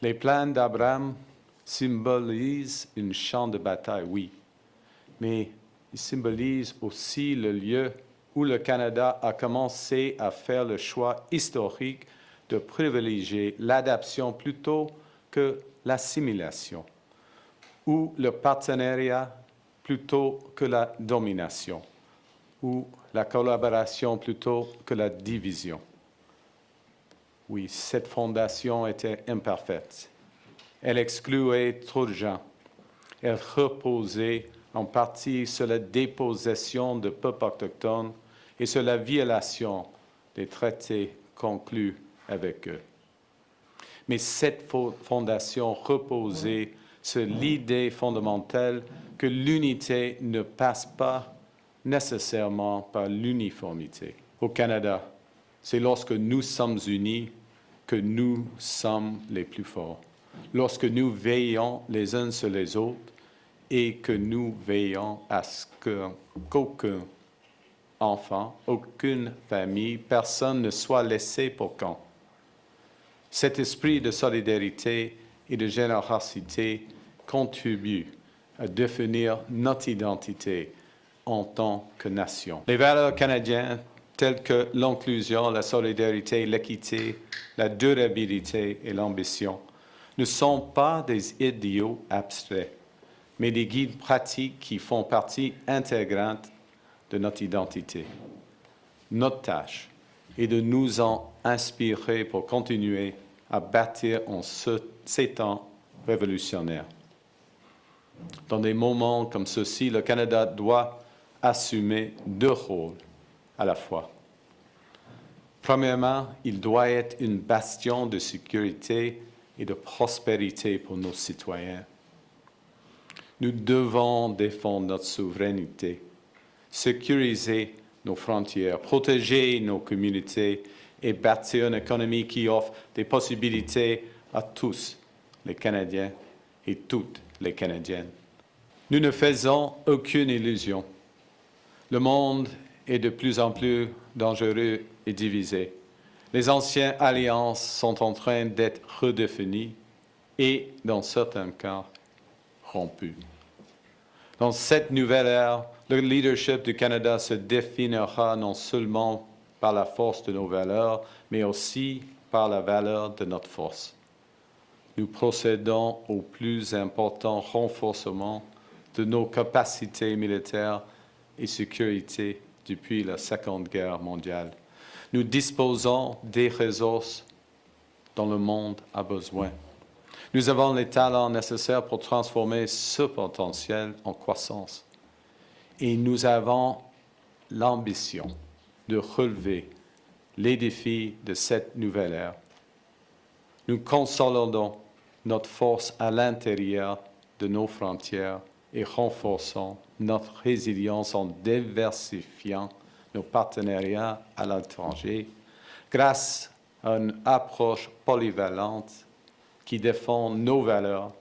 Les plans d'Abraham symbolisent un champ de bataille, oui, mais ils symbolisent aussi le lieu où le Canada a commencé à faire le choix historique de privilégier l'adaptation plutôt que l'assimilation, ou le partenariat plutôt que la domination, ou la collaboration plutôt que la division. Oui, cette fondation était imparfaite. Elle excluait trop de gens. Elle reposait en partie sur la dépossession de peuples autochtones et sur la violation des traités conclus avec eux. Mais cette fondation reposait sur l'idée fondamentale que l'unité ne passe pas nécessairement par l'uniformité. Au Canada, c'est lorsque nous sommes unis que nous sommes les plus forts. Lorsque nous veillons les uns sur les autres et que nous veillons à ce qu'aucun enfant, aucune famille, personne ne soit laissé pour compte. Cet esprit de solidarité et de générosité contribue à définir notre identité en tant que nation. Les valeurs canadiennes telles que l'inclusion, la solidarité, l'équité, la durabilité et l'ambition ne sont pas des idéaux abstraits, mais des guides pratiques qui font partie intégrante de notre identité. Notre tâche est de nous en inspirer pour continuer à bâtir en ces temps révolutionnaires. Dans des moments comme ceux-ci, le Canada doit assumer deux rôles à la fois. Premièrement, il doit être une bastion de sécurité et de prospérité pour nos citoyens. Nous devons défendre notre souveraineté, sécuriser nos frontières, protéger nos communautés et bâtir une économie qui offre des possibilités à tous les Canadiens et toutes les Canadiennes. Nous ne faisons aucune illusion. Le monde est de plus en plus dangereux et divisé. Les anciennes alliances sont en train d'être redéfinies et, dans certains cas, rompues. Dans cette nouvelle ère, le leadership du Canada se définira non seulement par la force de nos valeurs, mais aussi par la valeur de notre force. Nous procédons au plus important renforcement de nos capacités militaires et sécurité depuis la Seconde Guerre mondiale. Nous disposons des ressources dont le monde a besoin. Nous avons les talents nécessaires pour transformer ce potentiel en croissance. Et nous avons l'ambition de relever les défis de cette nouvelle ère. Nous consolidons notre force à l'intérieur de nos frontières et renforçons notre résilience en diversifiant nos partenariats à l'étranger grâce à une approche polyvalente qui défend nos valeurs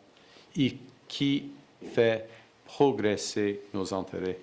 et qui fait progresser nos intérêts.